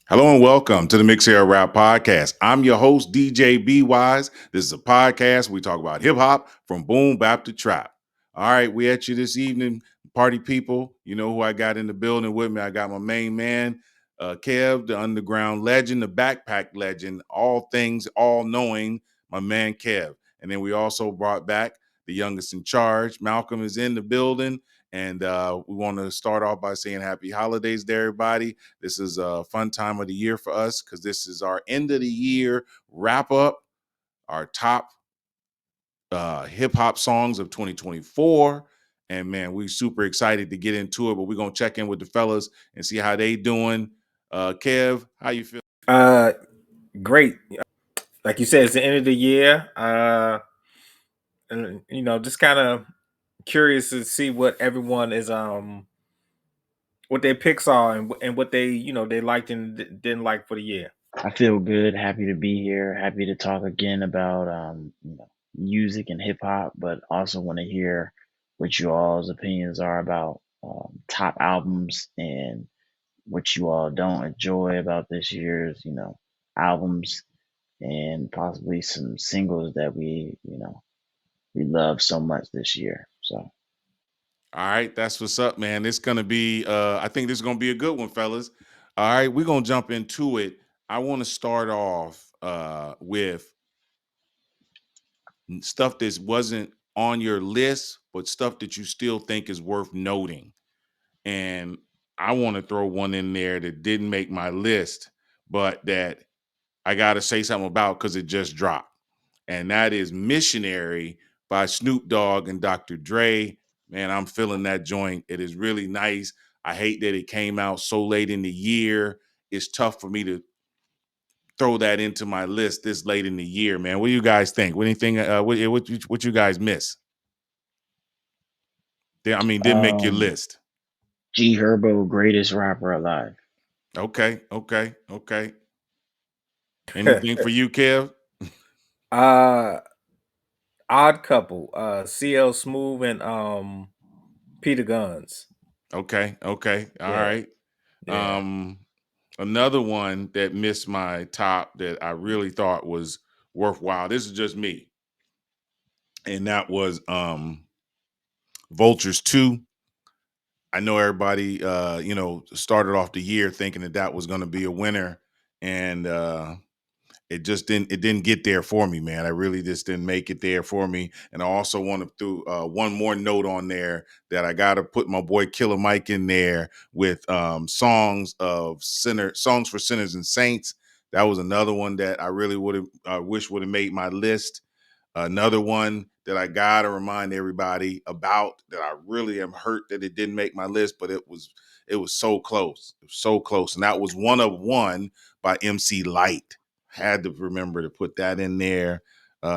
Hello and welcome to the Mix Era Rap Podcast. I'm your host, DJ B Wise. This is a podcast where we talk about hip hop from boom bap to trap. All right, we at you this evening, party people. You know who I got in the building with me? I got my main man, Kev, the underground legend, the backpack legend, all things, all knowing, my man Kev. And then we also brought back the youngest in charge. Malcolm is in the building. And we want to start off by saying happy holidays to everybody. This is a fun time of the year for us because this is our end of the year wrap up, our top hip hop songs of 2024. And man, we super excited to get into it, but we're gonna check in with the fellas and see how they doing. Kev, how you feel? Uh, Great. Like you said, it's the end of the year. And just kind of curious to see what everyone is what their picks are and what they they liked and didn't like for the year. I feel good, happy to be here, happy to talk again about music and hip hop, but also want to hear what you all's opinions are about top albums and what you all don't enjoy about this year's, albums and possibly some singles that we love so much this year. So All right, that's what's up, man. It's gonna be I think this is gonna be a good one, fellas. All right, we're gonna jump into it. I want to start off with stuff that wasn't on your list, but stuff that you still think is worth noting. And I want to throw one in there that didn't make my list, but that I got to say something about because it just dropped. And that is Missionary by Snoop Dogg and Dr. Dre. Man, I'm feeling that joint. It is really nice. I hate that it came out so late in the year. It's tough for me to throw that into my list this late in the year, man. What do you guys think? What anything? What you guys miss? I mean, didn't make your um list. G Herbo, greatest rapper alive. Okay, okay, okay. Anything for you, Kev? uh, Odd Couple, CL Smooth and Peter Guns. Okay, okay, all Yeah, right. yeah. Um, Another one that missed my top that I really thought was worthwhile. This is just me, and that was Vultures 2. I know everybody, started off the year thinking that that was going to be a winner, and it didn't get there for me, man. I really just didn't make it there for me. And I also want to do one more note on there that I got to put my boy Killer Mike in there with songs for sinners and saints. That was another one that I really would have wish would have made my list. Another one that I gotta remind everybody about that I really am hurt that it didn't make my list, but it was so close. It was so close. And that was One of One by MC Light. Had to remember to put that in there.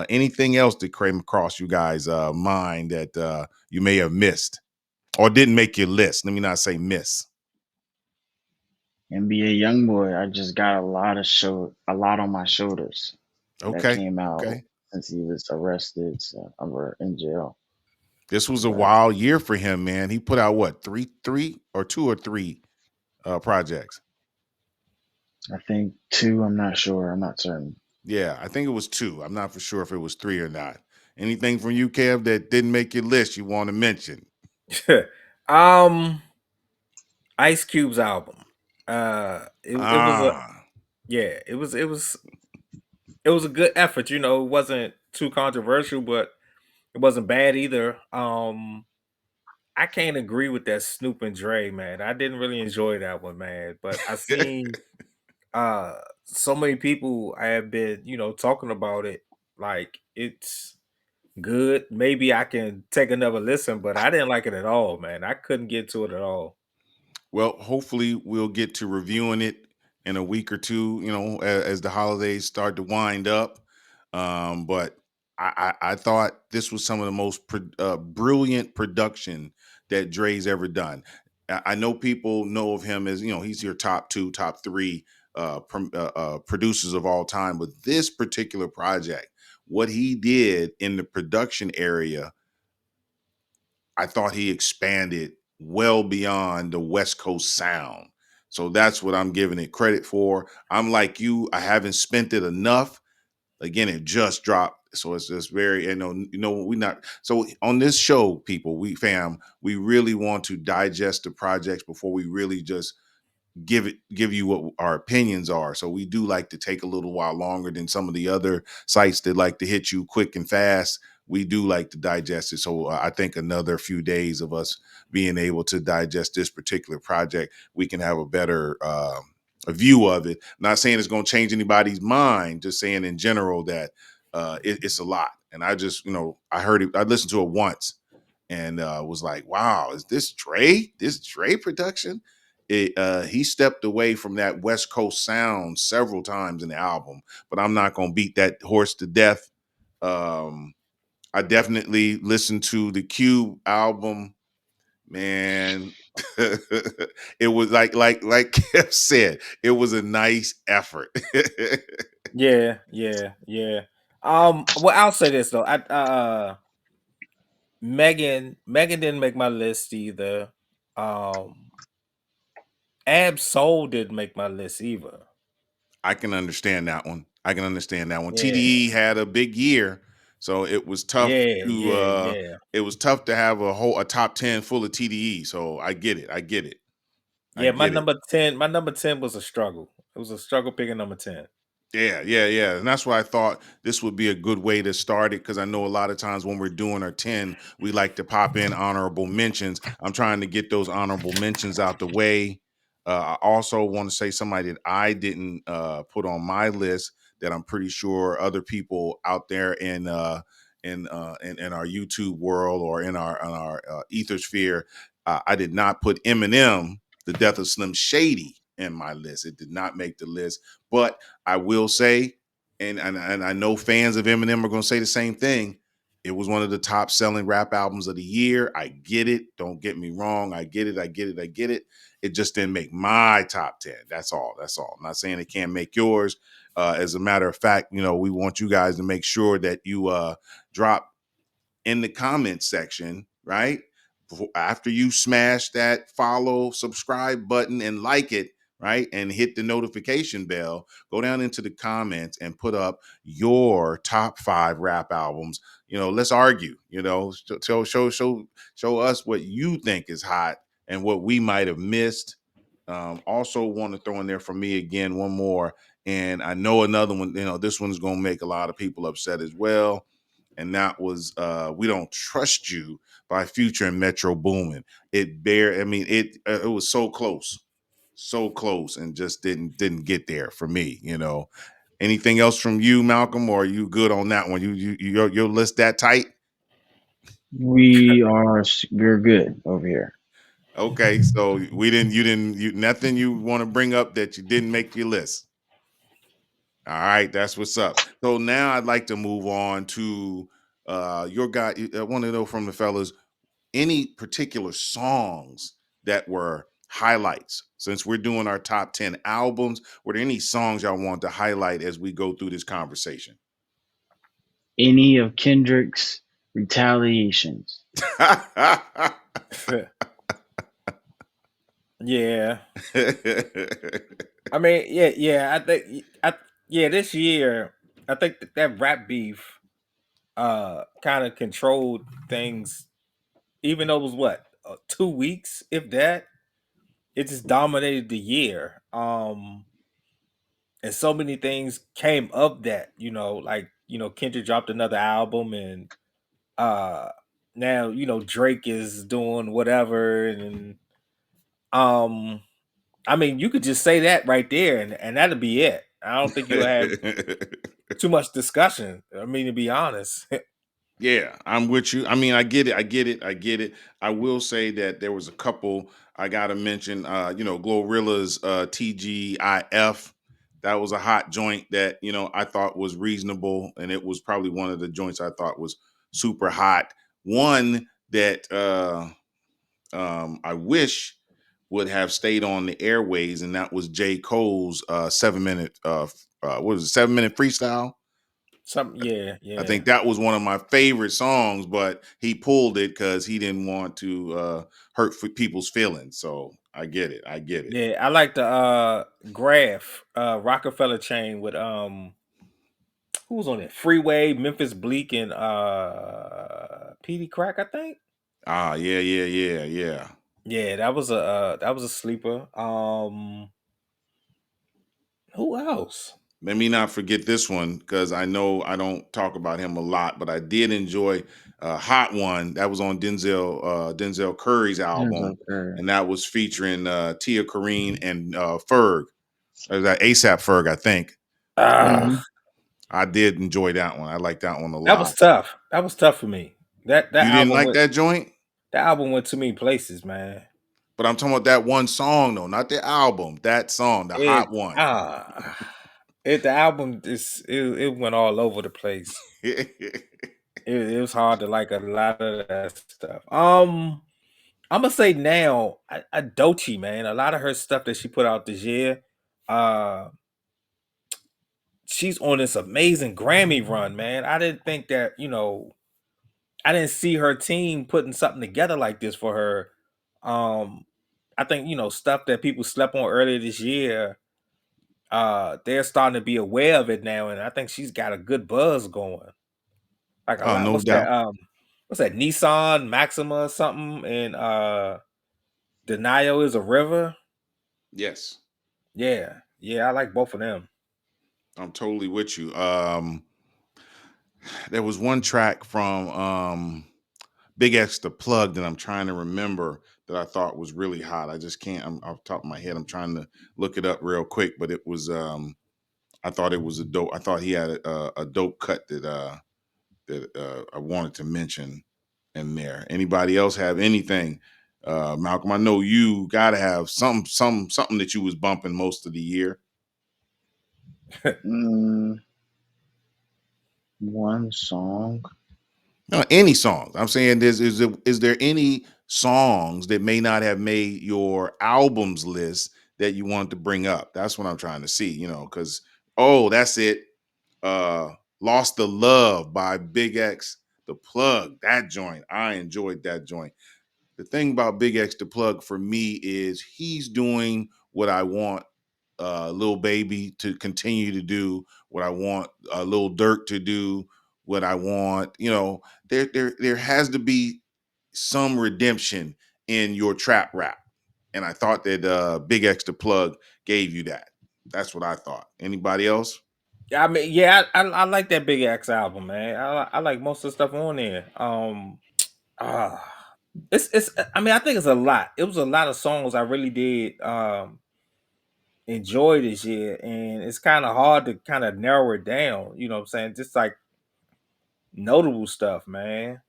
Anything else that came across you guys' mind that you may have missed or didn't make your list? Let me not say miss. NBA YoungBoy, I just got a lot on my shoulders. That Okay, came out okay. since he was arrested or in jail. This was a But wild year for him, man. He put out what, three or two or three projects? I think two, I'm not sure. I'm not certain. Yeah, I think it was two. I'm not for sure if it was three or not. Anything from you, Kev, that didn't make your list you want to mention? um, Ice Cube's album. It was a Ah, yeah. It was a good effort. It wasn't too controversial, but it wasn't bad either. I can't agree with that Snoop and Dre, man. I didn't really enjoy that one, man. But I seen uh so many people I have been, talking about it. Like it's good. Maybe I can take another listen, but I didn't like it at all, man. I couldn't get to it at all. well, hopefully we'll get to reviewing it in a week or two. As the holidays start to wind up. But I thought this was some of the most brilliant production that Dre's ever done. I know people know of him as he's your top two, top three producers of all time, but this particular project, what he did in the production area, I thought he expanded well beyond the West Coast sound. So that's what I'm giving it credit for. I'm like you, I haven't spent it enough. Again, it just dropped. So it's just very, we not so on this show, people, we really want to digest the projects before we really just give you what our opinions are. So we do like to take a little while longer than some of the other sites that like to hit you quick and fast. We do like to digest it. So I think another few days of us being able to digest this particular project, we can have a better a view of it. Not saying it's going to change anybody's mind, just saying in general that it's a lot. And I just, I heard it, I listened to it once and was like, wow, is this Dre? This Dre production? He stepped away from that West Coast sound several times in the album, but I'm not gonna beat that horse to death. Um, I definitely listened to the Cube album, man. It was like Kev said, it was a nice effort. Yeah, yeah, yeah. Well, I'll say this though. Megan didn't make my list either. Um, Ab Soul didn't make my list either. I can understand that one. I can understand that one. Yeah, TDE had a big year, so it was tough yeah, to yeah, yeah, have a top 10 full of TDE. So I get it. I get it. I yeah. get it. My number 10 was a struggle. It was a struggle picking number 10. Yeah, yeah, yeah. And that's why I thought this would be a good way to start it because I know a lot of times when we're doing our 10, we like to pop in honorable mentions. I'm trying to get those honorable mentions out the way. I also want to say somebody that I didn't put on my list that I'm pretty sure other people out there in our YouTube world or in our ethersphere, I did not put Eminem, the death of Slim Shady, in my list. It did not make the list, but I will say, and I know fans of Eminem are going to say the same thing. It was one of the top selling rap albums of the year. I get it. Don't get me wrong. I get it. I get it. I get it. It just didn't make my top 10. That's all. That's all. I'm not saying it can't make yours. As a matter of fact, we want you guys to make sure that you drop in the comment section, right? After you smash that follow, subscribe button and like it, right? And hit the notification bell, go down into the comments and put up your top 5 rap albums. Let's argue, show us what you think is hot and what we might have missed. Also want to throw in there for me again, one more. And I know another one, this one's going to make a lot of people upset as well, and that was "We Don't Trust You" by Future and Metro Boomin. It was so close, and just didn't get there for me. Anything else from you, Malcolm, or are you good on that one? Your list that tight? We're good over here. Okay, so nothing you want to bring up that you didn't make your list. All right, that's what's up. So now I'd like to move on to your guy. I want to know from the fellas any particular songs that were highlights since we're doing our top 10 albums. Were there any songs y'all want to highlight as we go through this conversation? Any of Kendrick's retaliations. Yeah. I mean, yeah, yeah. This year, I think that rap beef kind of controlled things. Even though it was what 2 weeks, if that, it just dominated the year. And so many things came of that. Like Kendrick dropped another album, and uh, now Drake is doing whatever, and um, I mean, you could just say that right there, and that'll be it. I don't think you'll have too much discussion. I mean, to be honest. Yeah, I'm with you. I mean, I get it. I get it. I get it. I will say that there was a couple I gotta mention. Glorilla's TGIF. That was a hot joint that I thought was reasonable, and it was probably one of the joints I thought was super hot. One that I wish would have stayed on the airways, and that was J. Cole's 7 minute. What was it? 7 minute freestyle. Yeah, I yeah. think that was one of my favorite songs, but he pulled it because he didn't want to hurt people's feelings. So I get it. I get it. Yeah, I like the Graph Rockefeller chain with who was on it? Freeway, Memphis Bleak, and PD Crack, I think. Ah, yeah, yeah, yeah, yeah. Yeah, that was a sleeper. Who else? Let me not forget this one because I know I don't talk about him a lot, but I did enjoy "Hot One." That was on Denzel Curry's Denzel album, Curry. and that was featuring Tia Corine and Ferg. That ASAP Ferg, I think. Ah, Hmm. I did enjoy that one. I like that one a that was lot. tough. That was tough for me. You didn't like that joint, that album went too many places, man. but I'm talking about that one song though, not the album. That song, the It hot one. it the album is it went all over the place. It was hard to like a lot of that stuff. I'm gonna say now, Dochi, man, a lot of her stuff that she put out this year, uh, she's on this amazing Grammy run, man. I didn't think that, I didn't see her team putting something together like this for her. Um, I think stuff that people slept on earlier this year. They're starting to be aware of it now, and I think she's got a good buzz going. Like a Oh, lot. no doubt. What's that? Nissan Maxima or something, and Denial is a river. Yes, Yeah, yeah, I like both of them. I'm totally with you. There was one track from Big X the Plug that I'm trying to remember that I thought was really hot. I just can't. I'm off the top of my head. I'm trying to look it up real quick, but it was. I thought it was a dope. I thought he had a dope cut that I wanted to mention in there. Anybody else have anything? Malcolm, I know you got to have something that you was bumping most of the year. Mm, one song. No, any songs. I'm saying is there any songs that may not have made your albums list that you want to bring up? That's what I'm trying to see, because oh, that's it. Uh Lost the Love by Big X the Plug. That joint. I enjoyed that joint. The thing about Big X the Plug for me is he's doing what I want Lil Baby to continue to do, what I want Lil Durk to do, what I want. There has to be some redemption in your trap rap, and I thought that Big X the Plug gave you that. That's what I thought. Anybody else? Yeah, I mean, yeah, I like that Big X album, man. I like most of the stuff on there. Ah, it's. I mean, I think it's a lot. It was a lot of songs I really did enjoy this year, and it's kind of hard to kind of narrow it down. You know what I'm saying? Just like notable stuff, man.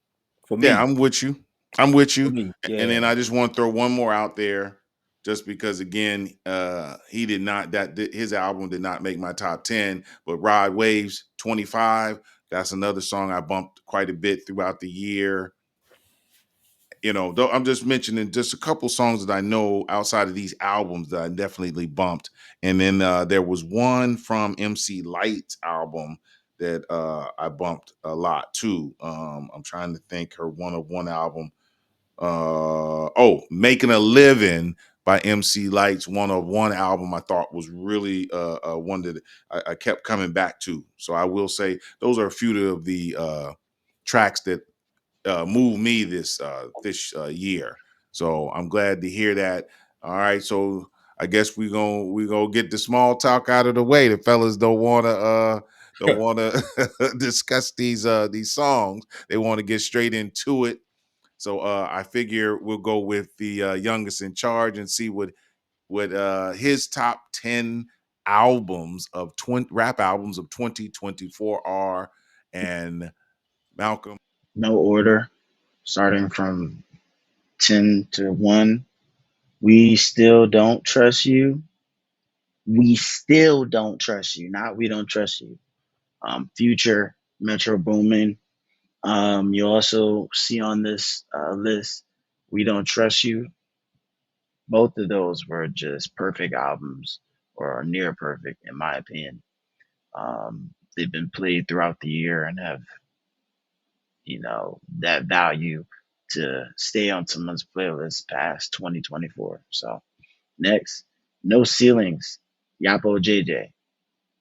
For Yeah, me, I'm with you. I'm with you. And then yeah. I just want to throw one more out there, just because again, he did not his album did not make my top 10, but Rod Waves 25, that's another song I bumped quite a bit throughout the year. Though I'm just mentioning just a couple songs that I know outside of these albums that I definitely bumped. And then there was one from MC Light's album that I bumped a lot too. I'm trying to think her one of one album. Making a Living by MC Light's one of one album I thought was really one that I kept coming back to. So I will say those are a few of the tracks that move me this year. So I'm glad to hear that. All right, so I guess we gonna get the small talk out of the way. The fellas don't wanna discuss these songs. They want to get straight into it. So I figure we'll go with the youngest in charge and see what his top 10 albums of 20 rap albums of 2024 are. And Malcolm. No order. Starting from 10 to 1. We still don't trust you. We still don't trust you. Not we don't trust you. Future Metro Boomin. You also see on this list, We Don't Trust You. Both of those were just perfect albums, or near perfect, in my opinion. They've been played throughout the year and have, that value to stay on someone's playlist past 2024. So Next, No Ceilings, Yapo JJ.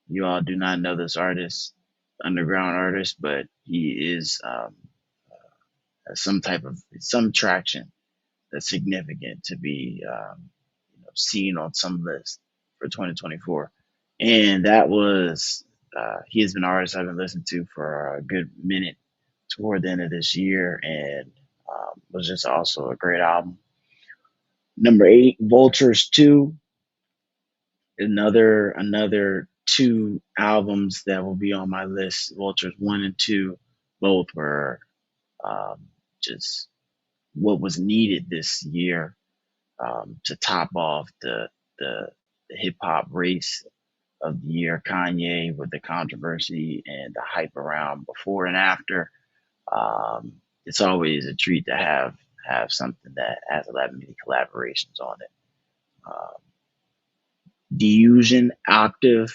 You all do not know this artist, underground artist, but he is has some traction that's significant to be seen on some list for 2024. And that was he has been an artist I've been listening to for a good minute toward the end of this year, and was just also a great album. Number 8, Vultures 2, another two albums that will be on my list. Vultures 1 and 2, both were um, just what was needed this year to top off the hip hop race of the year. Kanye with the controversy and the hype around before and after. It's always a treat to have something that has 11 many collaborations on it. Um, Diffusion Octave.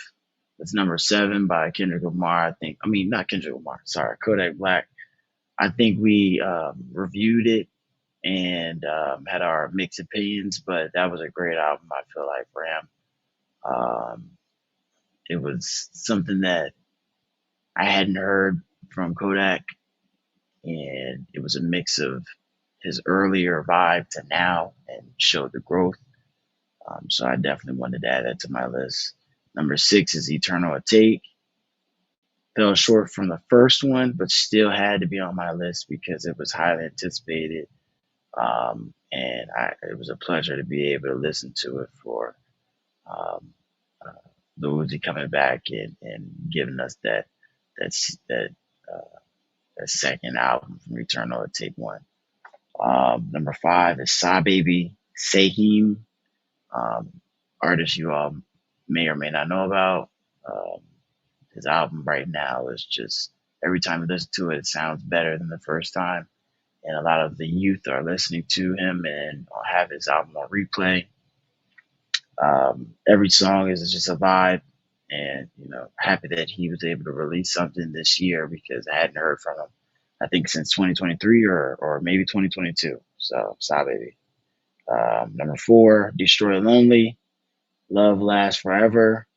That's number 7 by Kendrick Lamar. Not Kendrick Lamar. Sorry, Kodak Black. I think we reviewed it and had our mixed opinions, but that was a great album. I feel like for him, it was something that I hadn't heard from Kodak, and it was a mix of his earlier vibe to now, and showed the growth. So I definitely wanted to add that to my list. Number 6 is Eternal Take. Fell short from the first one, but still had to be on my list because it was highly anticipated. It was a pleasure to be able to listen to it for um, uh, the Uzi coming back and giving us that's that second album from Eternal Take One. Number 5 is Sa Baby Sahim, um, artist you all may or may not know about. Um, his album right now is just every time you listen to it, it sounds better than the first time. And a lot of the youth are listening to him and have his album on replay. Every song is just a vibe, and happy that he was able to release something this year because I hadn't heard from him. I think since 2023 or maybe 2022. So, Sa Baby. Number 4, Destroy Lonely, Love Lasts Forever.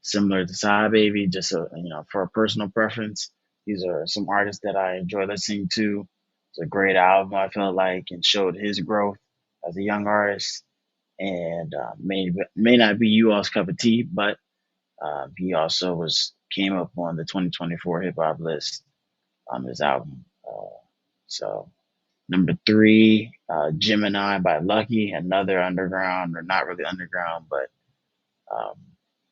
Similar to Sa Baby, just for a personal preference. These are some artists that I enjoy listening to. It's a great album, I felt like, and showed his growth as a young artist. And may not be you all's cup of tea, but he also came up on the 2024 hip hop list on his album. So number 3, Gemini by Lucky, another underground, or not really underground, but um,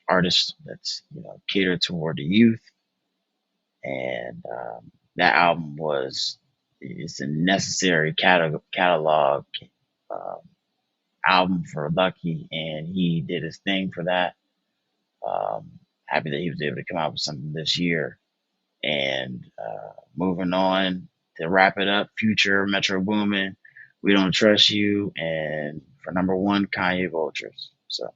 artist that's catered toward the youth. And that album it's a necessary catalog um, album for Lucky, and he did his thing for that. Happy that he was able to come out with something this year. And moving on to wrap it up, Future, Metro Boomin, We Don't Trust You, and for number 1, Kanye Vultures. So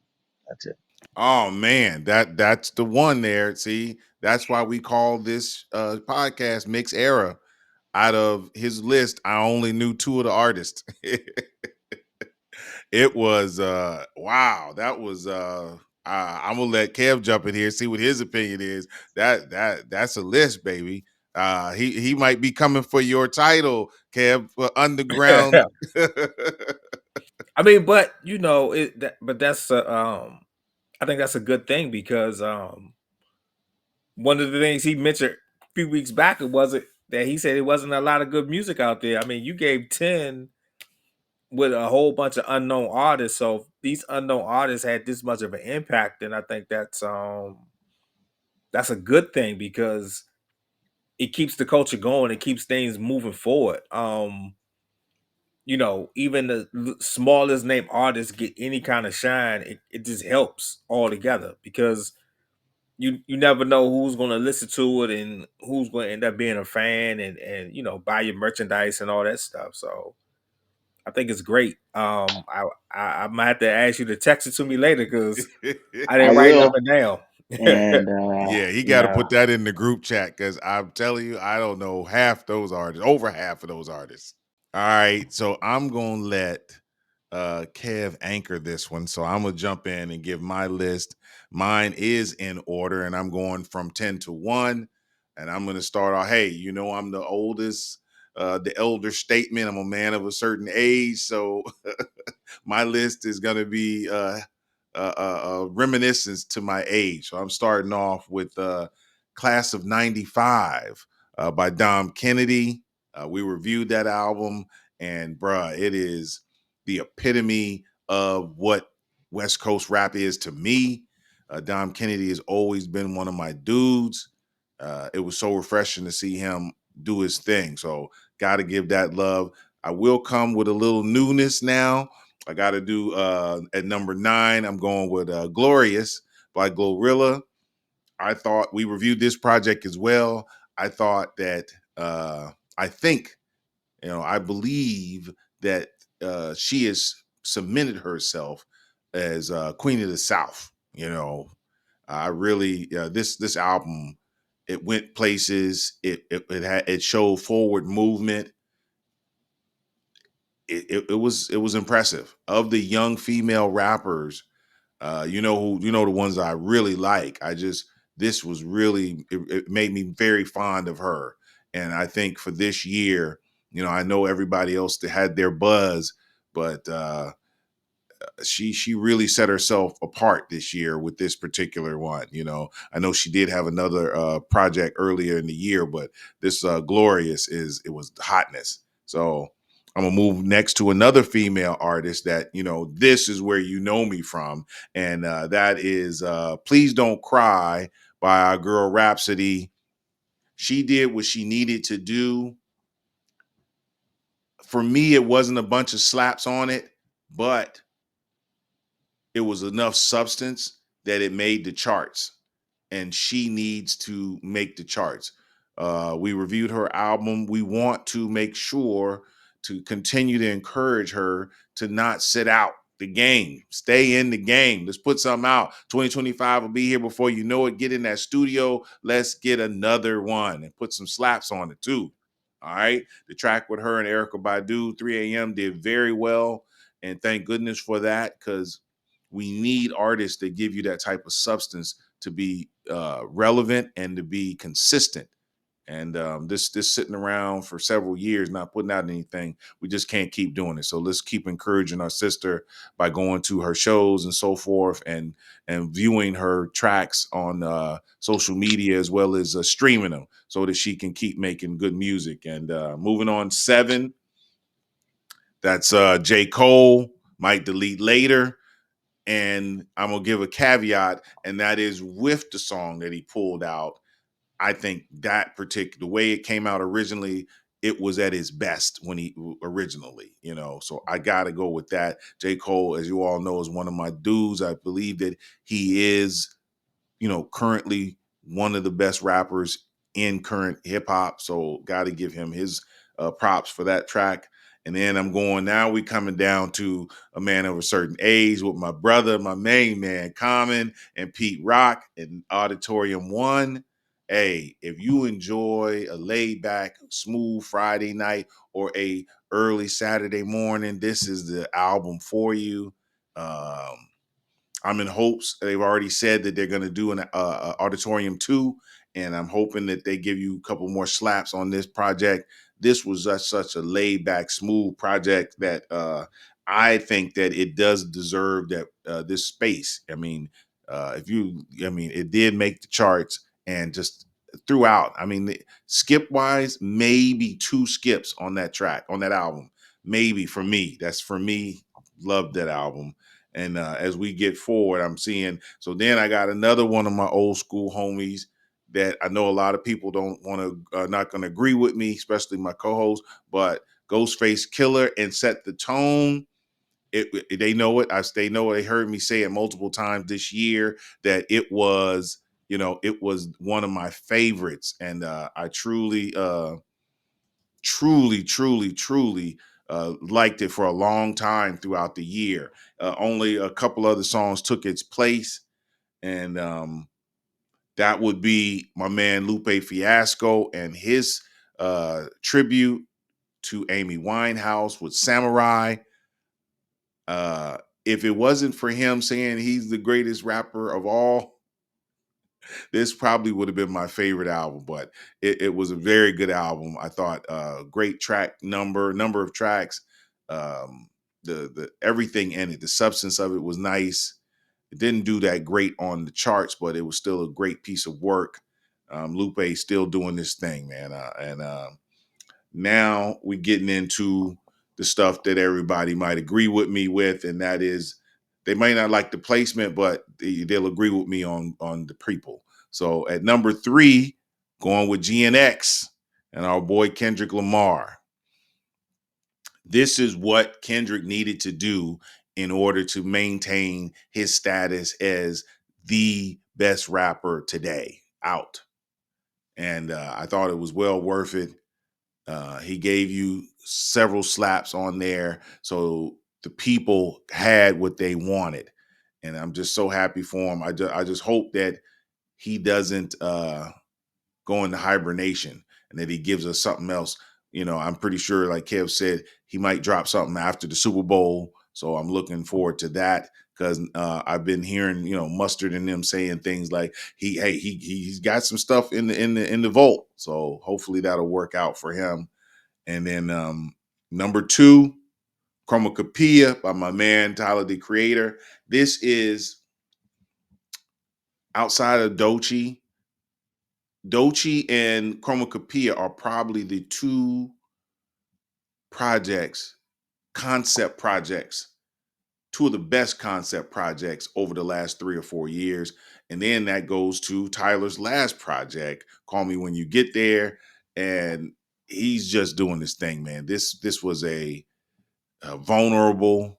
that's it. Oh man, that's the one there. See, that's why we call this podcast Mix Era. Out of his list, I only knew 2 of the artists. It was wow, that was I'm gonna let Kev jump in here, see what his opinion is. That's a list, baby. He might be coming for your title, Kev, for underground. I mean, but but that's I think that's a good thing because one of the things he mentioned a few weeks back was it that he said it wasn't a lot of good music out there. I mean, you gave 10 with a whole bunch of unknown artists, so if these unknown artists had this much of an impact, then I think that's a good thing because it keeps the culture going, it keeps things moving forward. Even the smallest name artists get any kind of shine, it just helps all together because you never know who's going to listen to it and who's going to end up being a fan and buy your merchandise and all that stuff. So I think it's great. I might have to ask you to text it to me later because I I didn't write will. nothing down. And Yeah, he got to put that in the group chat because I'm telling you, I don't know half those artists, over half of those artists. All right, so I'm gonna let Kev anchor this one. So I'm gonna jump in and give my list. Mine is in order, and I'm going from 10 to 1. And I'm gonna start off. Hey, I'm the oldest, the elder statement. I'm a man of a certain age. So my list is going to be reminiscence to my age. So I'm starting off with Class of 95 by Dom Kennedy. We reviewed that album, and bruh, it is the epitome of what West Coast rap is to me. Dom Kennedy has always been one of my dudes. It was so refreshing to see him do his thing. So got to give that love. I will come with a little newness now. I got to do at number 9. I'm going with Glorious by Glorilla. I thought we reviewed this project as well. I thought that I think, I believe that she has cemented herself as Queen of the South. I really this album, it went places. It showed forward movement. It was impressive. Of the young female rappers, the ones I really like. This was really, it made me very fond of her. And I think for this year, I know everybody else that had their buzz, but she really set herself apart this year with this particular one. I know she did have another project earlier in the year, but this Glorious, it was hotness. So I'm gonna move next to another female artist that this is where you know me from, and that is Please Don't Cry by our girl Rhapsody. She did what she needed to do. For me, it wasn't a bunch of slaps on it, but it was enough substance that it made the charts, and she needs to make the charts. We reviewed her album. We want to make sure to continue to encourage her to not sit out the game. Stay in the game. Let's put something out. 2025 will be here before you know it. Get in that studio. Let's get another one and put some slaps on it too. All right. The track with her and Erica Badu, 3 a.m., did very well. And thank goodness for that, because we need artists that give you that type of substance to be relevant and to be consistent. And this sitting around for several years not putting out anything, we just can't keep doing it. So let's keep encouraging our sister by going to her shows and so forth, and viewing her tracks on social media, as well as streaming them, so that she can keep making good music. And moving on, 7, that's J. Cole, Might Delete Later. And I'm gonna give a caveat, and that is, with the song that he pulled out, I think that particular, the way it came out originally, it was at its best when he originally, So I gotta go with that. J. Cole, as you all know, is one of my dudes. I believe that he is, currently one of the best rappers in current hip hop. So got to give him his props for that track. And then we coming down to a man of a certain age with my brother, my main man, Common, and Pete Rock in Auditorium 1. Hey, if you enjoy a laid back, smooth Friday night or a early Saturday morning, this is the album for you. I'm in hopes. They've already said that they're going to do an Auditorium 2, and I'm hoping that they give you a couple more slaps on this project. This was such a laid back, smooth project that I think that it does deserve that this space. I mean, it did make the charts, and just throughout. I mean, skip wise, maybe 2 skips on that track, on that album. Maybe for me. That's for me. Loved that album. And as we get forward, I'm seeing. So then I got another one of my old school homies that I know a lot of people don't want to, not going to agree with me, especially my co-host. But Ghostface Killer and Set the Tone. They know it. They know it. They heard me say it multiple times this year that it was, it was one of my favorites, and I truly liked it for a long time throughout the year. Only a couple other songs took its place, and that would be my man Lupe Fiasco and his tribute to Amy Winehouse with Samurai. Uh, if it wasn't for him saying he's the greatest rapper of all, this probably would have been my favorite album. But it was a very good album. I thought great number of tracks, um, the everything in it, the substance of it was nice. It didn't do that great on the charts, but it was still a great piece of work. Lupe still doing this thing, man, and now we're getting into the stuff that everybody might agree with me with, and that is they may not like the placement, but they'll agree with me on the people. So at number 3, going with GNX and our boy Kendrick Lamar. This is what Kendrick needed to do in order to maintain his status as the best rapper today out. And I thought it was well worth it. He gave you several slaps on there, so the people had what they wanted, and I'm just so happy for him. I just hope that he doesn't go into hibernation and that he gives us something else. I'm pretty sure, like Kev said, he might drop something after the Super Bowl, so I'm looking forward to that because I've been hearing, Mustard and them saying things like he's got some stuff in the vault, so hopefully that'll work out for him. And then number 2, Chromacopia by my man Tyler the Creator. This is outside of Dochi. Dochi and Chromacopia are probably the 2 concept projects, 2 of the best concept projects over the last 3 or 4 years. And then that goes to Tyler's last project, Call Me When You Get There. And he's just doing this thing, man. This was a vulnerable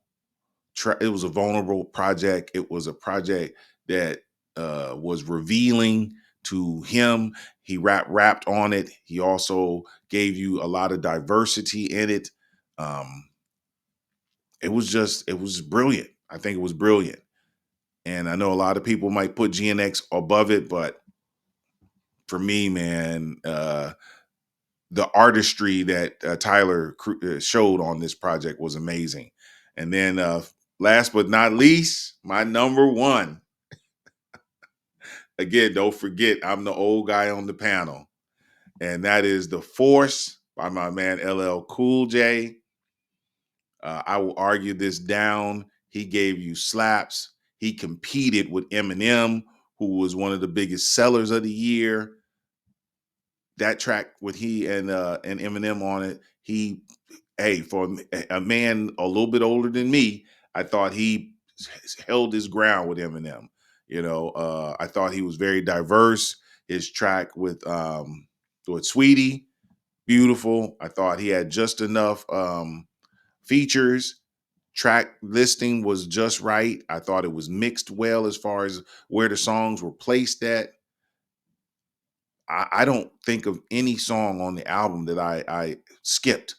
it was a vulnerable project. It was a project that was revealing to him. He rapped on it. He also gave you a lot of diversity in it. Um, it was brilliant. I think it was brilliant. And I know a lot of people might put GNX above it, but for me, man, the artistry that Tyler showed on this project was amazing. And then last but not least, my number 1. Again, don't forget, I'm the old guy on the panel. And that is The Force by my man LL Cool J. I will argue this down. He gave you slaps. He competed with Eminem, who was one of the biggest sellers of the year. That track with he and Eminem on it, for a man a little bit older than me, I thought he held his ground with Eminem. I thought he was very diverse. His track with Sweetie, beautiful. I thought he had just enough features. Track listing was just right. I thought it was mixed well as far as where the songs were placed at. I don't think of any song on the album that I skipped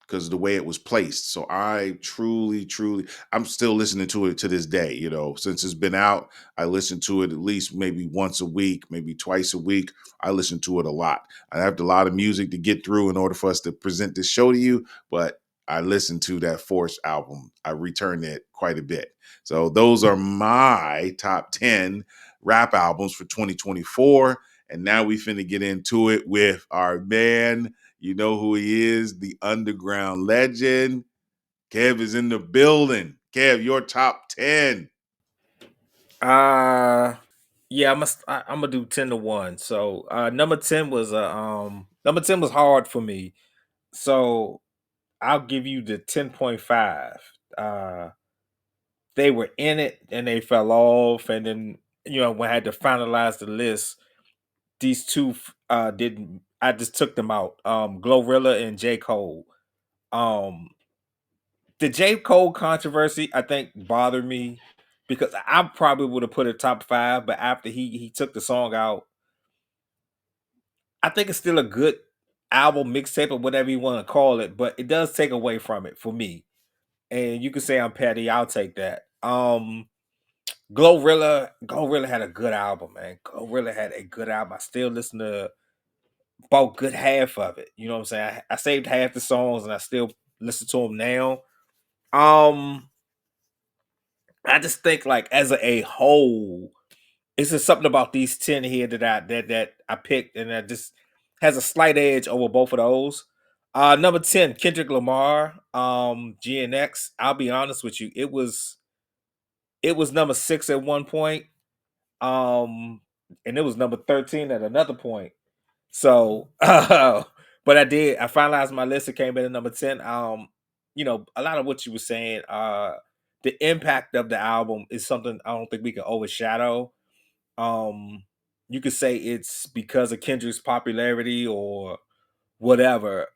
because of the way it was placed. So I truly, truly, I'm still listening to it to this day. Since it's been out, I listen to it at least maybe once a week, maybe twice a week. I listen to it a lot. I have a lot of music to get through in order for us to present this show to you, but I listened to that Force album. I returned it quite a bit. So those are my top 10 rap albums for 2024. And now we finna get into it with our man. You know who he is, the underground legend. Kev is in the building. Kev, your top 10. Yeah, I'm gonna do 10-1. So number 10 was hard for me. So I'll give you the 10.5. They were in it and they fell off, and then when I had to finalize the list, these two didn't. I just took them out. Glorilla and J. Cole. Um, the J. Cole controversy, I think, bothered me because I probably would have put it top 5, but after he took the song out, I think it's still a good album, mixtape, or whatever you want to call it, but it does take away from it for me. And you can say I'm petty, I'll take that. Glorilla had a good album, man. Glorilla had a good album. I still listen to about good half of it. You know what I'm saying? I saved half the songs and I still listen to them now. Um, I just think like as a whole, it's just something about these 10 here that I picked, and that just has a slight edge over both of those. Number 10, Kendrick Lamar, GNX. I'll be honest with you, it was number 6 at one point, um, and it was number 13 at another point. So, but I finalized my list. It came in at number 10. A lot of what you were saying, the impact of the album is something I don't think we can overshadow. Um, you could say it's because of Kendrick's popularity or whatever.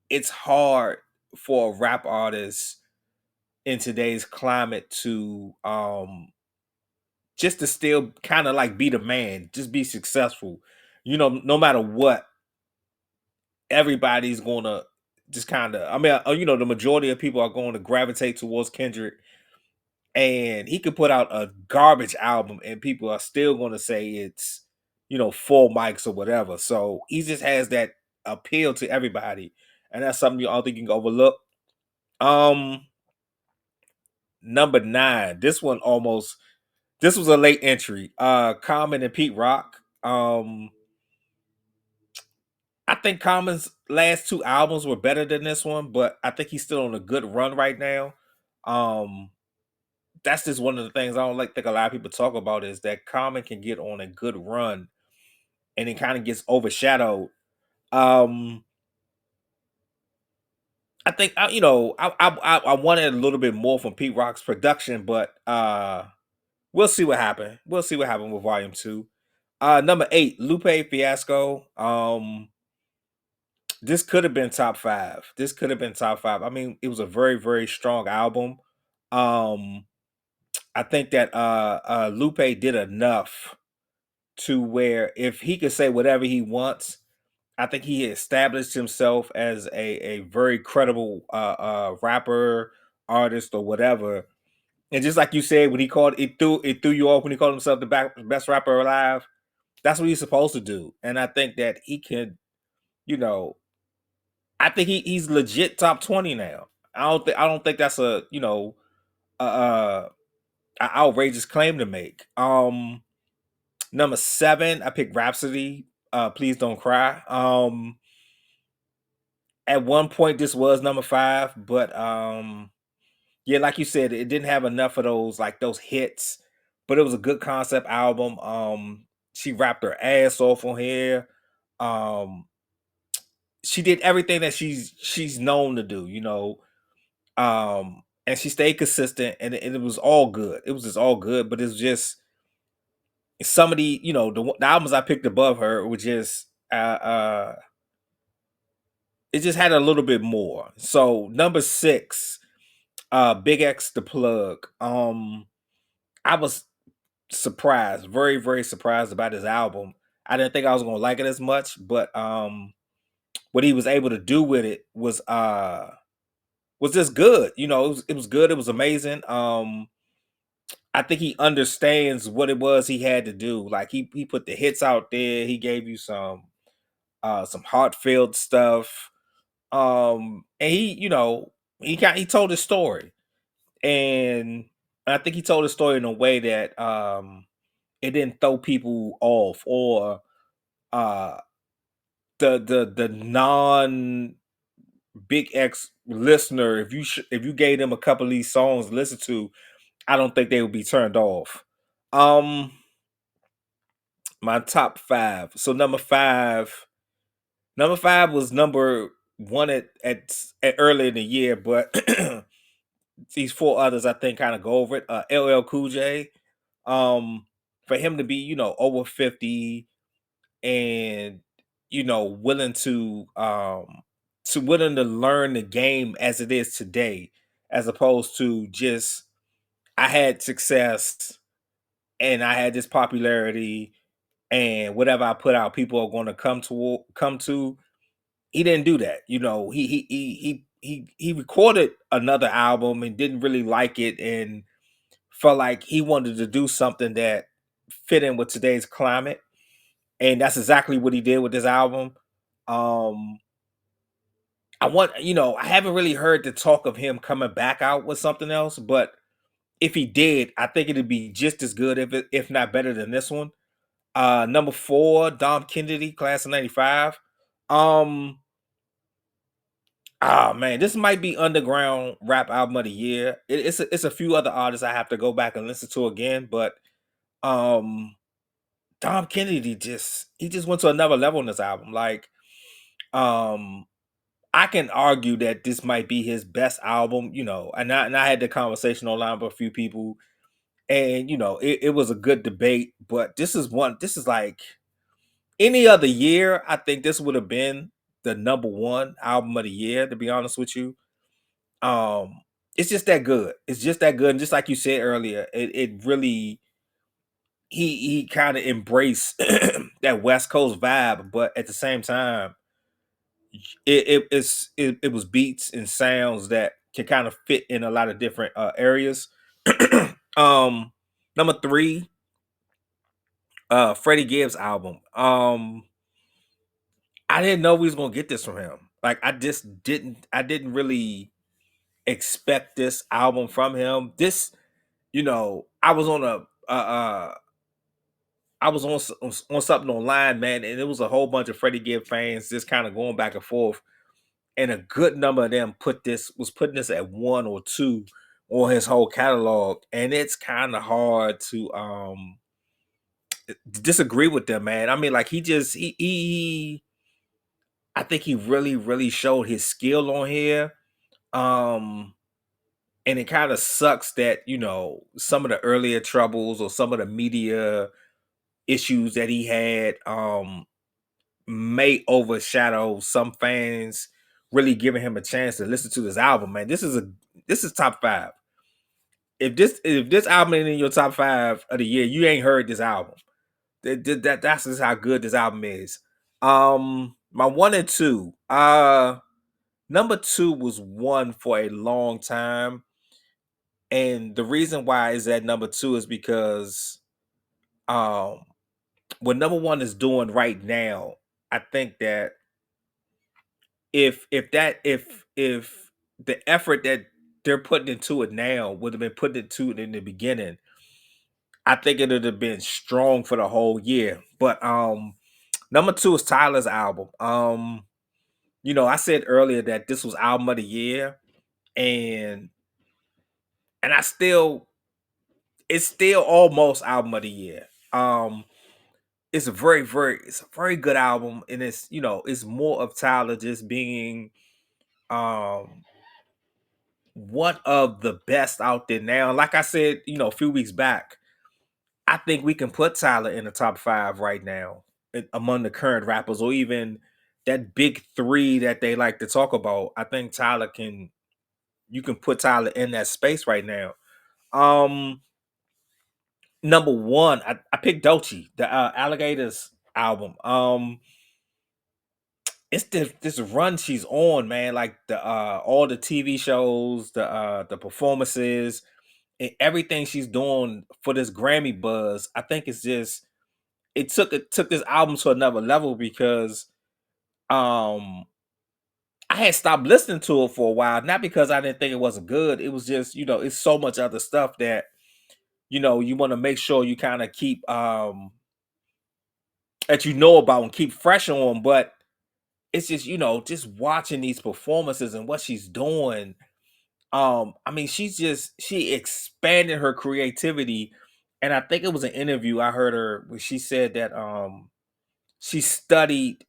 It's hard for a rap artist in today's climate to just to still kind of like be the man, just be successful. No matter what, everybody's gonna just kind of. I mean, the majority of people are going to gravitate towards Kendrick, and he could put out a garbage album, and people are still going to say it's full mics or whatever. So he just has that appeal to everybody, and that's something you all think you can overlook. Um, Number 9. This was a late entry. Common and Pete Rock. I think Common's last 2 albums were better than this one, but I think he's still on a good run right now. Um, that's just one of the things I don't think a lot of people talk about, is that Common can get on a good run and it kind of gets overshadowed. Um, I think I wanted a little bit more from Pete Rock's production, but we'll see what happened. We'll see what happened with Volume 2. Number 8, Lupe Fiasco. This could have been top 5. This could have been top 5. I mean, it was a very, very strong album. Um, I think that Lupe did enough to where if he could say whatever he wants, I think he established himself as a very credible rapper, artist, or whatever. And just like you said, when he called it threw you off when he called himself the best rapper alive. That's what he's supposed to do. And I think that he can, you know, I think he's legit top 20 now. I don't think that's a outrageous claim to make. Number 7, I picked Rhapsody. Please Don't Cry. At one point this was number 5, but yeah, like you said, it didn't have enough of those hits, but it was a good concept album. She rapped her ass off on here. Um, she did everything that she's known to do, and she stayed consistent, and it was all good. It was just all good, but it's just some of the albums I picked above her were just it just had a little bit more. So number 6, Big X the Plug. I was surprised, very, very surprised about his album. I didn't think I was gonna like it as much, but what he was able to do with it was just good. It was good, it was amazing. I think he understands what it was he had to do. Like he put the hits out there, he gave you some heartfelt stuff. And he told his story. And I think he told his story in a way that it didn't throw people off, or uh the non Big X listener, if you gave them a couple of these songs to listen to, I don't think they would be turned off. Um my top 5. So number 5 was number 1 at early in the year, but these 4 others I think kind of go over it. LL Cool J, for him to be over 50, and willing to learn the game as it is today, as opposed to just I had success and I had this popularity, and whatever I put out, people are going to come to. He didn't do that. He recorded another album and didn't really like it, and felt like he wanted to do something that fit in with today's climate, and that's exactly what he did with this album. Um, I haven't really heard the talk of him coming back out with something else, but if he did, I think it'd be just as good, if not better than this one. Number 4, Dom Kennedy, class of 95. Um, man, this might be underground rap album of the year. It's a few other artists I have to go back and listen to again, but um Dom Kennedy just went to another level in this album. Like, um, I can argue that this might be his best album, and I had the conversation online with a few people, and it was a good debate, but this is like any other year, I think this would have been the number one album of the year, to be honest with you. Um, it's just that good. It's just that good. And just like you said earlier, it really he kind of embraced that West Coast vibe, but at the same time, it was beats and sounds that can kind of fit in a lot of different areas. um, Number 3, Freddie Gibbs album. I didn't know we was gonna get this from him. Like, I didn't really expect this album from him. I was on on something online, man, and it was a whole bunch of Freddie Gibbs fans just kind of going back and forth, and a good number of them putting this at 1 or 2 on his whole catalog, and it's kind of hard to disagree with them, man. I mean, like, I think he really, really showed his skill on here. Um, and it kind of sucks that, some of the earlier troubles or some of the media issues that he had may overshadow some fans really giving him a chance to listen to this album, man. This is top 5. If this album ain't in your top 5 of the year, you ain't heard this album. That's just how good this album is. My 1 and 2. Number 2 was one for a long time. And the reason why is that number 2 is because um what number 1 is doing right now, I think that if the effort that they're putting into it now would have been put into it in the beginning, I think it would have been strong for the whole year. But number 2 is Tyler's album. I said earlier that this was album of the year, and I still it's still almost album of the year. It's a very good album, and it's more of Tyler just being um one of the best out there now. Like I said, a few weeks back, I think we can put Tyler in the top 5 right now among the current rappers, or even that big 3 that they like to talk about. I think you can put Tyler in that space right now. Um, Number 1, I picked Doechii, the Alligators album. It's this run she's on, man. Like, the all the TV shows, the performances, and everything she's doing for this Grammy buzz. I think it's just it took this album to another level because um I had stopped listening to it for a while, not because I didn't think it wasn't good. It was just, it's so much other stuff that you want to make sure you kind of keep that about and keep fresh on. But it's just, just watching these performances and what she's doing. I mean, she expanded her creativity. And I think it was an interview I heard her where she said that she studied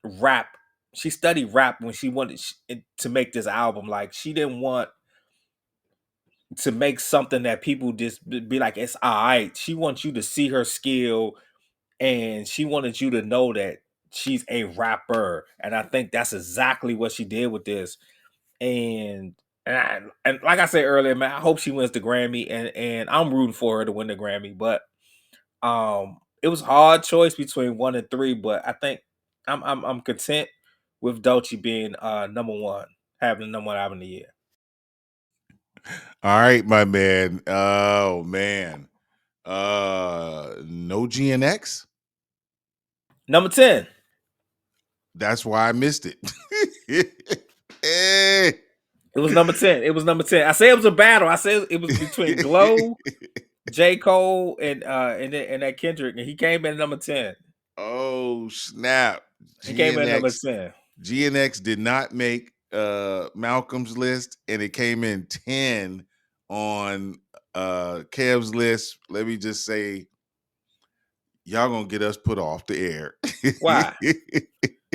rap. She studied rap when she wanted to make this album. Like, she didn't want to make something that people just be like, it's all right. She wants you to see her skill, and she wanted you to know that she's a rapper. And I think that's exactly what she did with this. And like I said earlier, man, I hope she wins the Grammy, and I'm rooting for her to win the Grammy. But it was a hard choice between 1 and 3, but I think I'm content with Doechii being number 1, having the number 1 album of the year. All right, my man. Oh man. No GNX. Number 10. That's why I missed it. It was number 10. It was number 10. I said it was a battle. I said it was between Glow, J. Cole, and that Kendrick, and he came in at number 10. Oh snap! He came in at number GNX 10. GNX did not make Malcolm's list, and it came in 10 on Kev's list. Let me just say, y'all gonna get us put off the air. Why?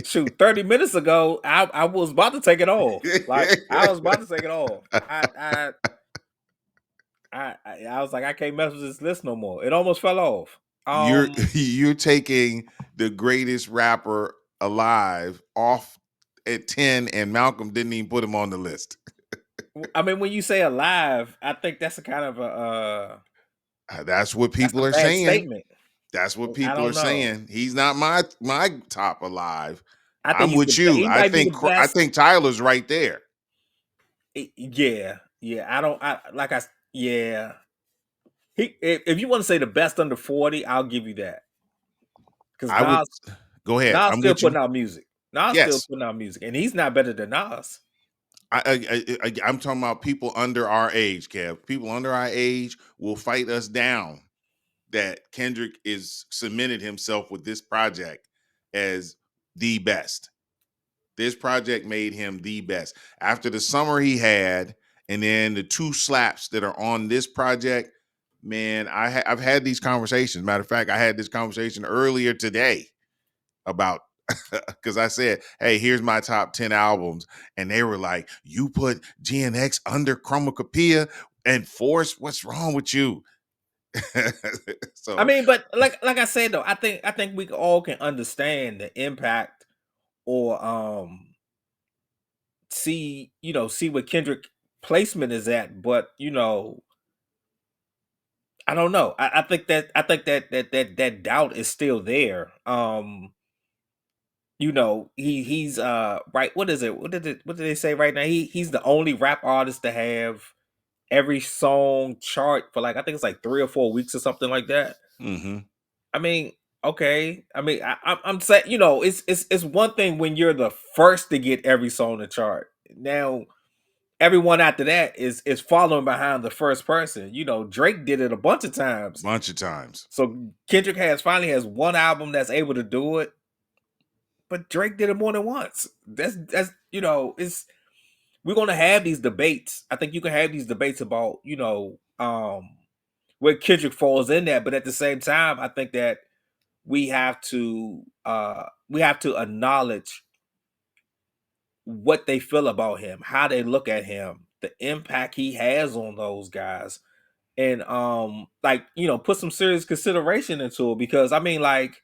Shoot, 30 minutes ago, I was about to take it off. Like I was about to take it off. I was like, I can't mess with this list no more. It almost fell off. you're you're taking the greatest rapper alive off at 10, and Malcolm didn't even put him on the list. I mean, when you say alive, I think that's a kind of That's what that's a people are bad saying. statement. That's what I people are don't know. saying. He's not my top alive. I think I'm he's with you. he might be the I best. think Tyler's right there. Yeah, yeah. I don't. I like. Yeah. He. If you want to say the best under 40, I'll give you that. Because I would go ahead. Nas I'm still with you. putting out music. Nas still Yes. putting out music, and he's not better than Nas. I'm talking about people under our age, Kev. People under our age will fight us down that Kendrick is cemented himself with this project as the best. This project made him the best. After the summer he had, and then the two slaps that are on this project, man, I've had these conversations. Matter of fact, I had this conversation earlier today about because I said, "Hey, here's my top 10 albums," and they were like, "You put GNX under Chromacopia and Force? What's wrong with you?" I So mean, but like I said though, I think we all can understand the impact or see what Kendrick placement is at, but I don't know. I think that doubt is still there. He's right. What is it? What did they say right now? He's the only rap artist to have every song chart for like I think it's like 3 or 4 weeks or something like that. mhm. I mean, okay. I mean, I'm saying it's one thing when you're the first to get every song to chart. Now everyone after that is following behind the first person. Drake did it a bunch of times. Bunch of times. So Kendrick finally has one album that's able to do it, but Drake did it more than once. That's it's we're gonna have these debates. I think you can have these debates about where Kendrick falls in that, but at the same time, I think that we have to acknowledge what they feel about him, how they look at him, the impact he has on those guys, and put some serious consideration into it because I mean like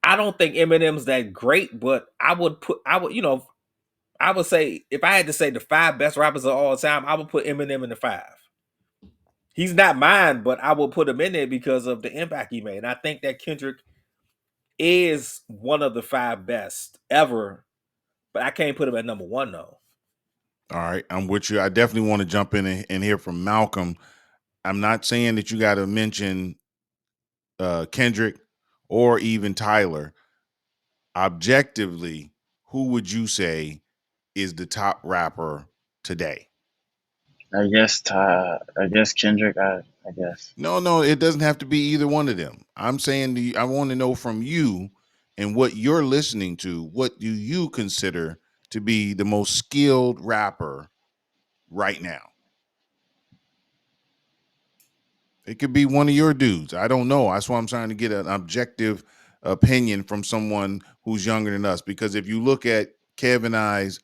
I don't think Eminem's that great, but I would say if I had to say the five best rappers of all time, I would put Eminem in the five. He's not mine, but I will put him in there because of the impact he made. And I think that Kendrick is one of the five best ever, but I can't put him at number one though. All right, I'm with you. I definitely want to jump in and hear from Malcolm. I'm not saying that you got to mention Kendrick or even Tyler. Objectively, who would you say is the top rapper today? I guess Kendrick. I guess. No, it doesn't have to be either one of them. I'm saying I want to know from you and what you're listening to. What do you consider to be the most skilled rapper right now? It could be one of your dudes. I don't know. That's why I'm trying to get an objective opinion from someone who's younger than us. Because if you look at Kev and I's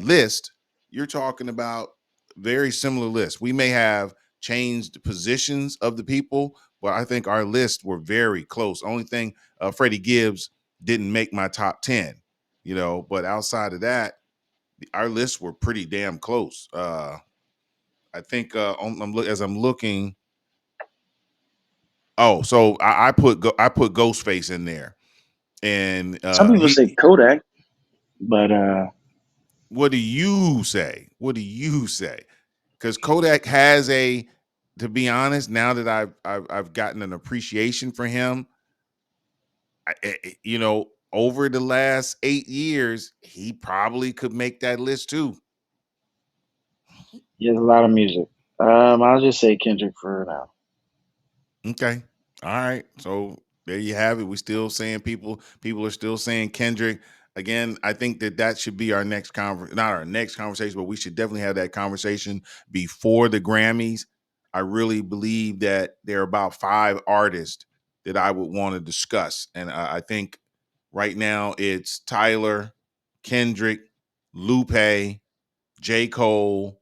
list, you're talking about very similar lists. We may have changed positions of the people, but I think our lists were very close. Only thing, Freddie Gibbs didn't make my top 10, but outside of that, our lists were pretty damn close. I think as I'm looking. Oh, so I put Ghostface in there, and Some people say he. Kodak, but What do you say? What do you say? Because Kodak has a. To be honest, now that I've gotten an appreciation for him, over the last 8 years, he probably could make that list too. He has a lot of music. I'll just say Kendrick for now. Okay. All right. So there you have it. We still saying people are still saying Kendrick. Again, I think that should be our next not our next conversation, but we should definitely have that conversation before the Grammys. I really believe that there are about 5 artists that I would want to discuss. And I think right now it's Tyler, Kendrick, Lupe, J. Cole,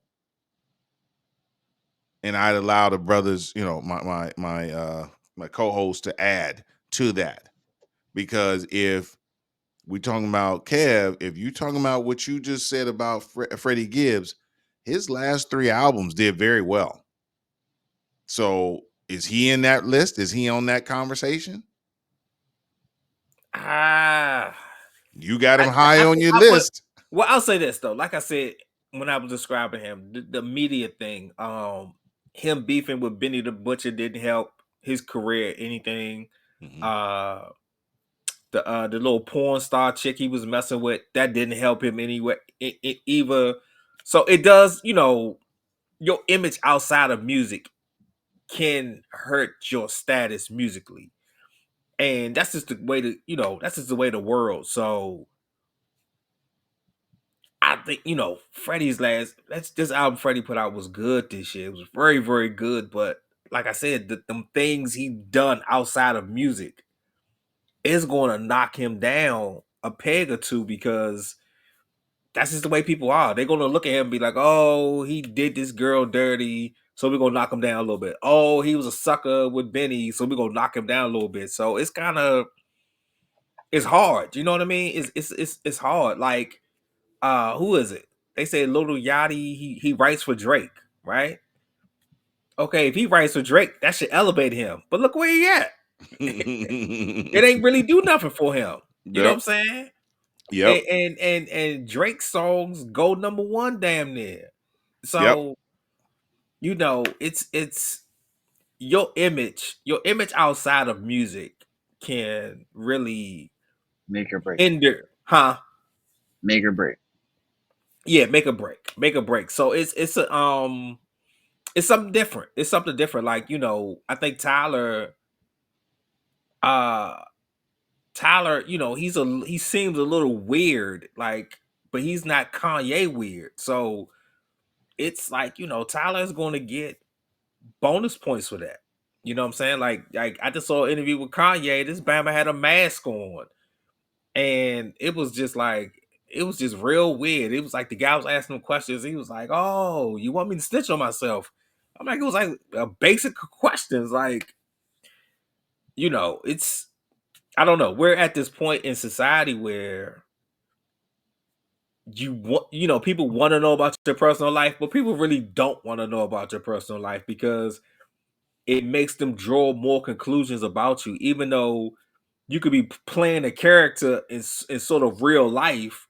and I'd allow the brothers, my co-host to add to that. Because if we talking about Kev, if you talking about what you just said about Freddie Gibbs, his last 3 albums did very well. So is he in that list? Is he on that conversation? Ah, You got him I, high I, on your I but list. well, I'll say this though. Like I said when I was describing him, the media thing, him beefing with Benny the Butcher didn't help his career anything. Mhm. Uh, the little porn star chick he was messing with, that didn't help him anyway. Either. So it does, your image outside of music can hurt your status musically, and that's just the way that's just the way the world. So I think Freddie's this album Freddie put out was good this year. It was very very good, but like I said, them things he done outside of music is going to knock him down a peg or two, because that's just the way people are. They're gonna look at him and be like, "Oh, he did this girl dirty, so we're gonna knock him down a little bit. Oh, he was a sucker with Benny, so we're gonna knock him down a little bit." So it's hard. You know what I mean? It's hard. Like, who is it? They say Little Yachty. He writes for Drake, right? Okay, if he writes for Drake, that should elevate him. But look where he at. It ain't really do nothing for him. You know what I'm Yep. saying? Yep. And Drake's songs go #1 damn near. Yep. So it's your image outside of music can really Make or break. hinder, huh? Make or break. Yeah, make a break. So it's something different. It's something different. Like, I think uh Tyler, he seems a little weird, like, but he's not Kanye weird. So it's like, Tyler is going to get bonus points for that. You know what I'm saying? Like I just saw an interview with Kanye. This Bama had a mask on, and it was just real weird. It was like the guy was asking him questions. He was like, "Oh, you want me to snitch on myself?" I'm like, it was like a basic questions. Like, it's I don't know. We're at this point in society where people want to know about your personal life, but people really don't want to know about your personal life, because it makes them draw more conclusions about you, even though you could be playing a character in sort of real life,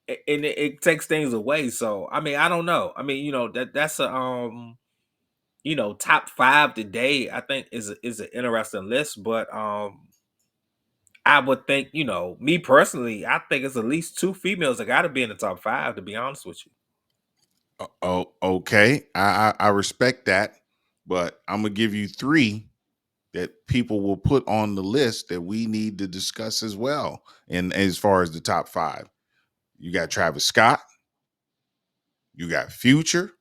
and it takes things away. So I mean, I don't know. I mean, that's a top 5 today. I think is an interesting list, but I would think, me personally, I think it's at least 2 females that got to be in the top 5. To be honest with you. Oh, okay. I respect that, but I'm gonna give you 3 that people will put on the list that we need to discuss as well. And as far as the top 5, you got Travis Scott, you got Future,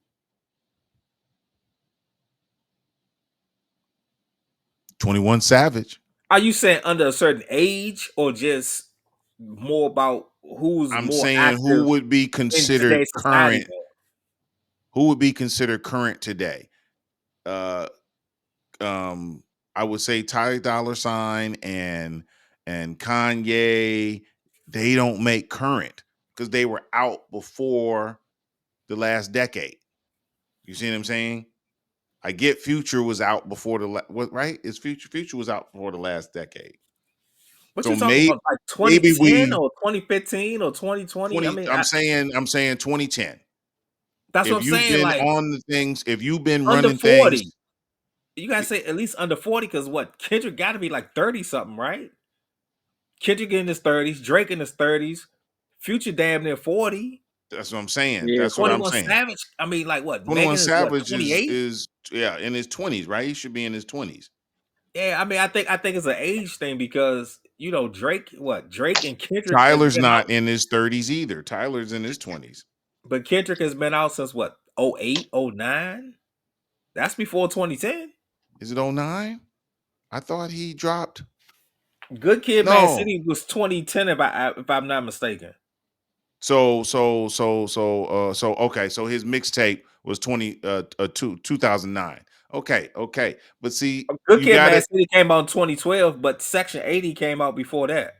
21 Savage. Are you saying under a certain age, or just more about who's I'm more saying who active would be in considered today's society current, more? who would be considered current today. Uh um I would say Ty Dollar Sign and Kanye, they don't make current because they were out before the last decade. You see what I'm saying? I get Future was out before what, right? Is Future was out before the last decade. What So you talking about? Like maybe 2010 we or 2015 or 2020? I 20 mean, I'm saying 2010. that's what If I'm you've saying. been Like on the things, if you've been under running things, 40. You gotta say at least under 40, because what, Kendrick got to be like 30 something, right? Kendrick in his 30s, Drake in his 30s, Future damn near 40. That's what I'm saying. Yeah. That's what I'm 21 saying. Savage. I mean, like what? 21 Megan is what, Savage 28? is yeah, in his 20s, right? He should be in his 20s. Yeah, I mean, I think it's an age thing because Drake, what? Drake and Kendrick has Tyler's been out, not in his 30s either. Tyler's in his 20s. but Kendrick has been out since what? 08, 09? That's before 2010. Is it '09? I thought he dropped. Good Kid, Mad No. City was 2010 if I'm not mistaken. So okay. So his mixtape was 2009. Okay. But see, Good you Kid, got Mad it. City came out in 2012, but Section 80 came out before that.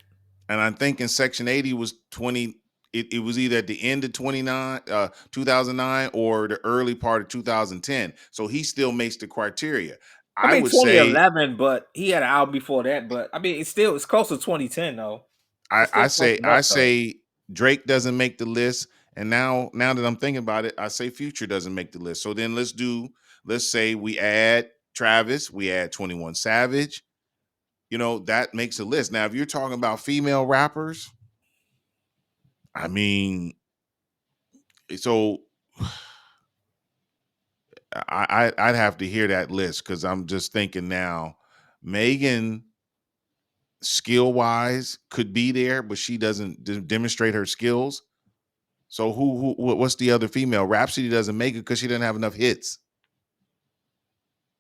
And I'm thinking Section 80 was 20. It was either at the end of 2009 or the early part of 2010. So he still makes the criteria. I I mean would say 2011, but he had an album before that. But I mean, it's close to 2010 though. I, It's still I close say I enough though. say Drake doesn't make the list, and now that I'm thinking about it, I say Future doesn't make the list. So then let's say we add Travis, we add 21 Savage. That makes a list. Now, if you're talking about female rappers, I mean, so I'd have to hear that list because I'm just thinking now, Megan skill wise could be there, but she doesn't demonstrate her skills. So what's the other female? Rhapsody doesn't make it because she doesn't have enough hits.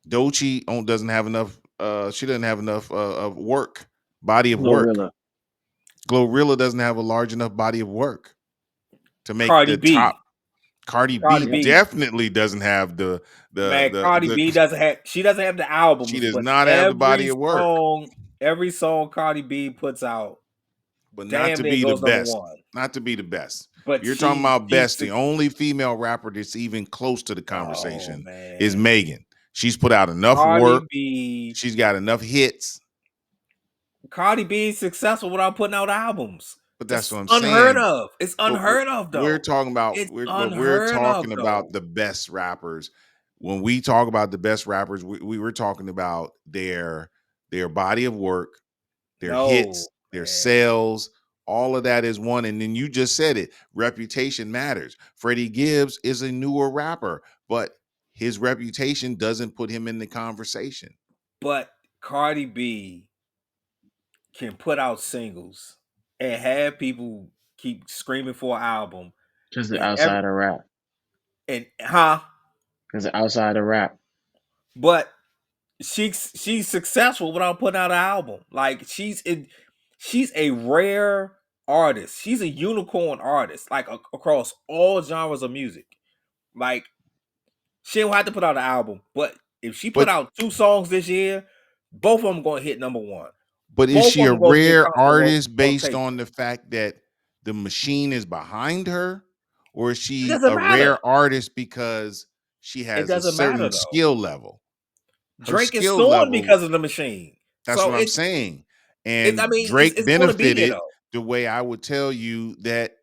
Doechii doesn't have enough. She doesn't have enough of work, body of work. Glorilla. Glorilla doesn't have a large enough body of work to make Cardi the B, top. Cardi B Cardi Yep. B, definitely doesn't have the the man, the Cardi B the. doesn't have. She doesn't have the She albums, does but not have the body of work, every song Cardi B puts out, but not damn to near be the goes number best. one. Not to be the best. But You're talking she, about she's, best. The only female rapper that's even close to the oh conversation is man, Megan. She's put out enough Cardi work. B, She's got enough hits. Cardi B is successful without putting out albums. But that's That's what I'm unheard saying. of. It's But unheard of we're though. talking about It's we're unheard of talking about though. the best rappers. When we talk about the best rappers, we were talking about their body of work, their No, hits, their man. sales. All of that is one. And then you just said it. Reputation matters. Freddie Gibbs is a newer rapper, but his reputation doesn't put him in the conversation. But Cardi B can put out singles and have people keep screaming for an album Because the and every outside of rap. and huh? Because the outside of rap. But she's successful without putting out an album. Like she's a rare artist. She's a unicorn artist, like across all genres of music. Like she don't have to put out an album, but if she put But out 2 songs this year, both of them gonna hit number one. But is Both she of a them gonna be in rare constant artist based rotation. on the fact that the machine is behind her? Or is It she doesn't a matter. rare artist because she It has a doesn't matter certain though. skill level? Her Drake is skill soaring level, because of the machine. that's So what I'm saying. I And mean, Drake it's going to be there benefited though. the way I would tell you that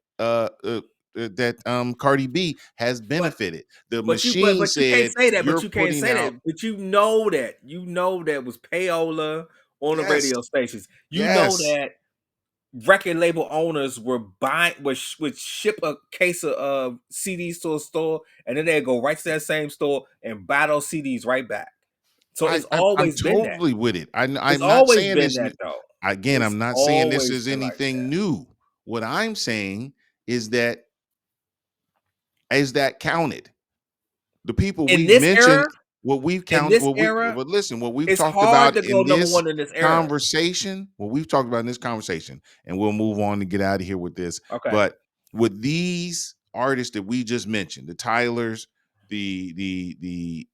Cardi B has But benefited. The but you machine you can't said say that. But you're you can't putting say out that. But you know that was payola on the yes, radio stations. You know yes. that record label owners were buying would ship a case of CDs to a store, and then they'd go right to that same store and buy those CDs right back. So it's I'm always been that. totally with it. It's I'm not always saying been this that though. again. It's I'm not saying this always is been like that. anything new. What I'm saying is that counted. The people In we've this mentioned, era, what we've in counted, this era, but listen, what we've it's talked hard about to go in number this one in this era. conversation, what we've talked about in this conversation, and we'll move on to get out of here with this. Okay. But with these artists that we just mentioned, the Tylers, the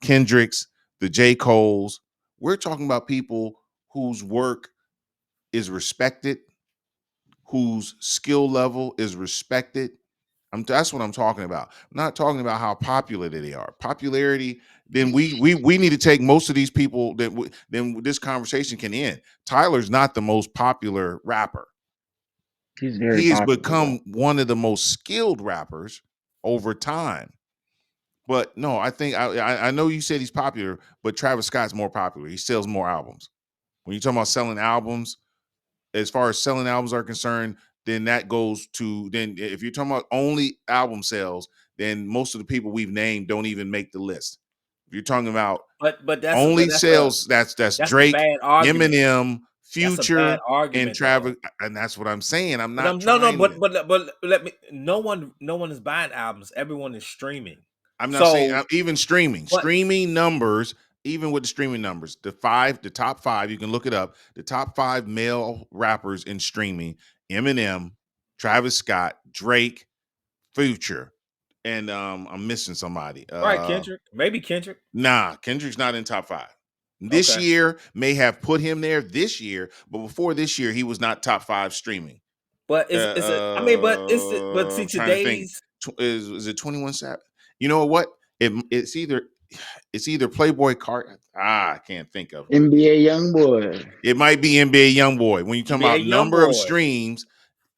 Kendricks, the J. Coles, we're talking about people whose work is respected, whose skill level is respected. That's what I'm talking about. I'm not talking about how popular they are. Popularity, then we need to take most of these people then this conversation can end. Tyler's not the most popular rapper. He's very He has popular become though. one of the most skilled rappers over time. But no, I think I know you said he's popular, but Travis Scott's more popular. He sells more albums. When you're talking about selling albums, as far as selling albums are concerned, then that goes to, then if you're talking about only album sales, then most of the people we've named don't even make the list. If you're talking about But only sales, that's that's a Drake, bad argument. Eminem, That's a bad Future, and argument though. Travis, and that's what I'm saying. I'm But not no, trying to. but let me. No one is buying albums. Everyone is streaming. I'm not saying So, even but streaming numbers, even with the streaming numbers, the top five, you can look it up. The top five male rappers in streaming: Eminem, Travis Scott, Drake, Future, and I'm missing somebody. right, Kendrick, maybe Kendrick. Nah, Kendrick's not in top five. This Okay, year may have put him there this year, but before this year, he was not top five streaming. but is it? I mean, but see I'm trying to think. today's. Is it 21 Savage? You know what? It's either Playboy Cart. I can't think of who it is. NBA YoungBoy. It might be NBA YoungBoy. When you talk NBA about number of YoungBoy. streams,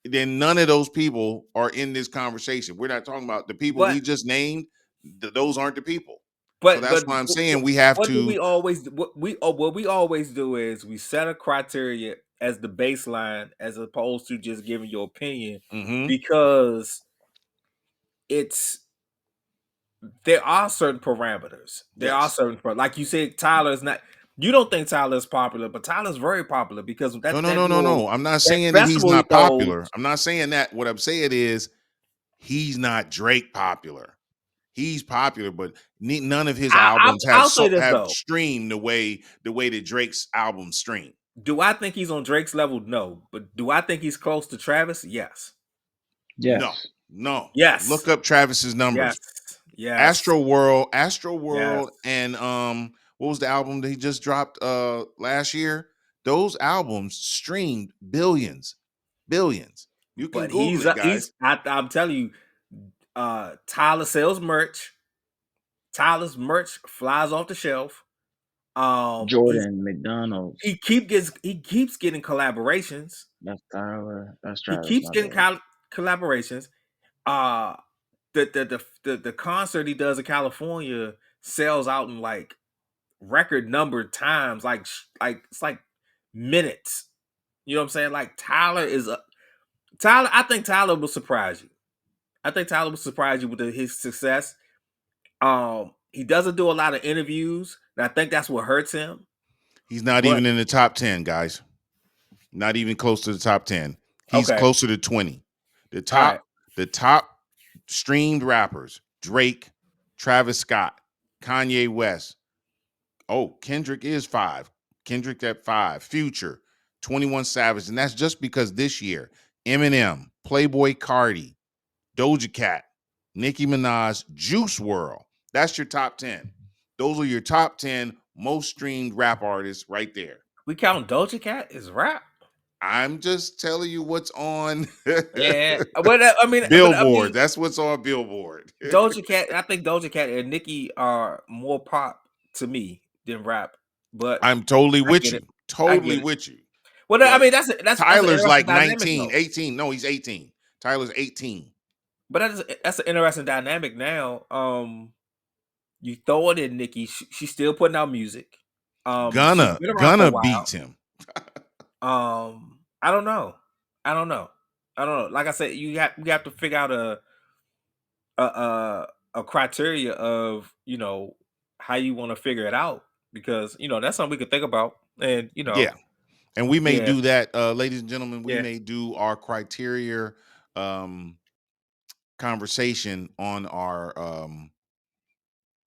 then none of those people are in this conversation. We're not talking about the people But we just named. Those aren't the people. So but that's but why I'm saying what, we have what do to. we always what we always do is we set a criteria as the baseline as opposed to just giving your opinion Mhm. because it's there are certain parameters. There are Yes. certain like you said, Tyler's not. You don't think Tyler's popular, but Tyler's very popular because No, that no, that no, no, little no. I'm not that saying that he's festival he not throws. popular. I'm not saying that. What I'm saying is he's not Drake popular. He's popular, but none of his albums I'll say this have though. streamed the way that Drake's albums stream. Do I think he's on Drake's level? No, but do I think he's close to Travis? Yes. No, Yes. no. Yes. Look up Travis's Yes. numbers. Yes. Astro Yes. World, and what was the album that he just dropped last year? Those albums streamed billions, billions. You can But Google it, guys. I'm telling you, Tyler sells merch. Tyler's merch flies off the shelf. Jordan McDonald's. He keeps getting collaborations. That's Tyler. That's He Travis, keeps my getting bad. collaborations. Uh the concert he does in California sells out in like record number times, like it's like minutes. You know what I'm saying? Like Tyler. I think Tyler will surprise you. I think Tyler will surprise you with his success. He doesn't do a lot of interviews, and I think that's what hurts him. He's not But even in the top 10, guys. Not even close to the top 10. He's okay, closer to 20. The all right. top streamed rappers: Drake, Travis Scott, Kanye West. Oh, Kendrick is 5. Kendrick at 5. Future, 21 Savage, and that's just because this year Eminem, Playboy Cardi, Doja Cat, Nicki Minaj, Juice World. That's your top 10. Those are your top 10 most streamed rap artists right there. We count Doja Cat as rap. I'm just telling you what's on Yeah, but I Billboard. mean, That's what's on Billboard. Doja Cat. I think Doja Cat and Nicki are more pop to me than rap. But I'm totally I with get it. you. I Totally get it. with you. Well, I But mean, that's an Tyler's interesting like dynamic 19, though. 18. No, he's 18. Tyler's 18. But that's an interesting dynamic now. You throw it in Nicki, she's still putting out music. She's been around for a Gunna while. beats him. I don't know. I don't know. I don't know. Like I said, we have to figure out a a criteria of how you want to figure it out because that's something we could think about and Yeah. And we may yeah, do that, ladies and gentlemen. We yeah. may do our criteria um, conversation on our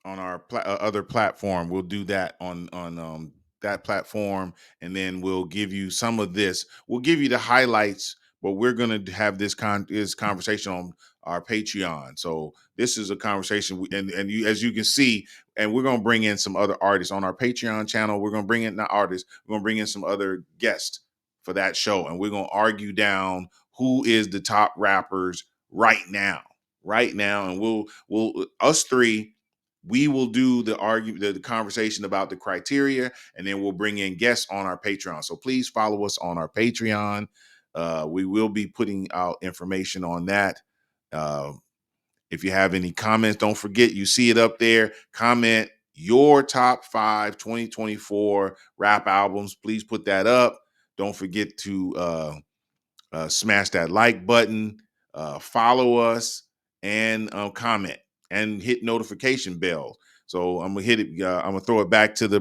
other platform. We'll do that on that platform, and then we'll give you some of this. We'll give you the highlights, but we're gonna have this conversation on our Patreon. So this is a conversation, and you, as you can see, and we're gonna bring in some other artists on our Patreon channel. We're gonna bring in not artists. We're gonna bring in some other guests for that show, and we're gonna argue down who is the top rappers right now, and we'll us three, we will do the argument, the conversation about the criteria, and then we'll bring in guests on our Patreon. So please follow us on our Patreon. We will be putting out information on that. Uh, if you have any comments, don't forget, you see it up there. Comment your top 5 2024 rap albums. Please put that up. Don't forget to smash that like button, follow us, and comment and hit notification bell. So I'm gonna hit it. I'm gonna throw it back to the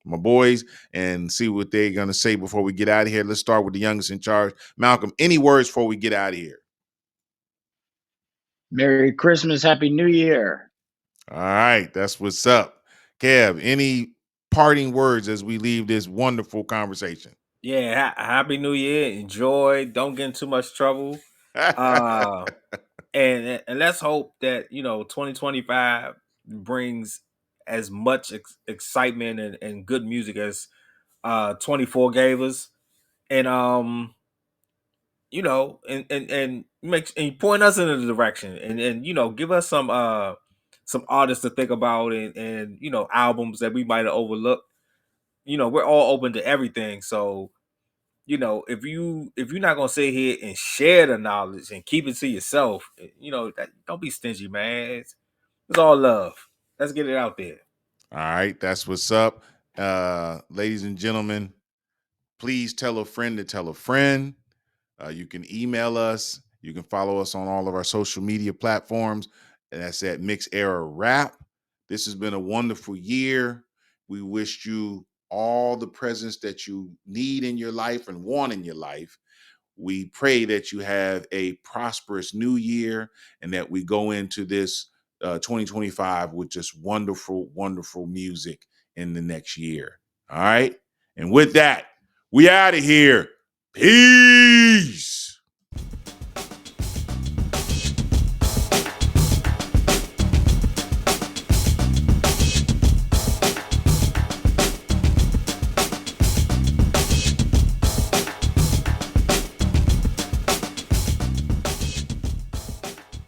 my boys and see what they're gonna say before we get out of here. Let's start with the youngest in charge, Malcolm. Any words before we get out of here? Merry Christmas, Happy New Year. All right, that's what's up. Kev, any parting words as we leave this wonderful conversation? Yeah, happy New Year. Enjoy. Don't get in too much trouble. Uh and let's hope that 2025 brings as much excitement and good music as 24 gave us. And and makes and point us in a direction, and give us some artists to think about, and albums that we might have overlooked. We're all open to everything. So if you're not gonna sit here and share the knowledge and keep it to yourself, don't be stingy, man. It's all love. Let's get it out there. All right, that's what's up. Ladies and gentlemen, please tell a friend to tell a friend. You can email us. You can follow us on all of our social media platforms. And that's at Mix Era Rap. This has been a wonderful year. We wish you all the presents that you need in your life and want in your life. We pray that you have a prosperous new year and that we go into this 2025 with just wonderful, wonderful music in the next year. All right. And with that, we out of here. Peace.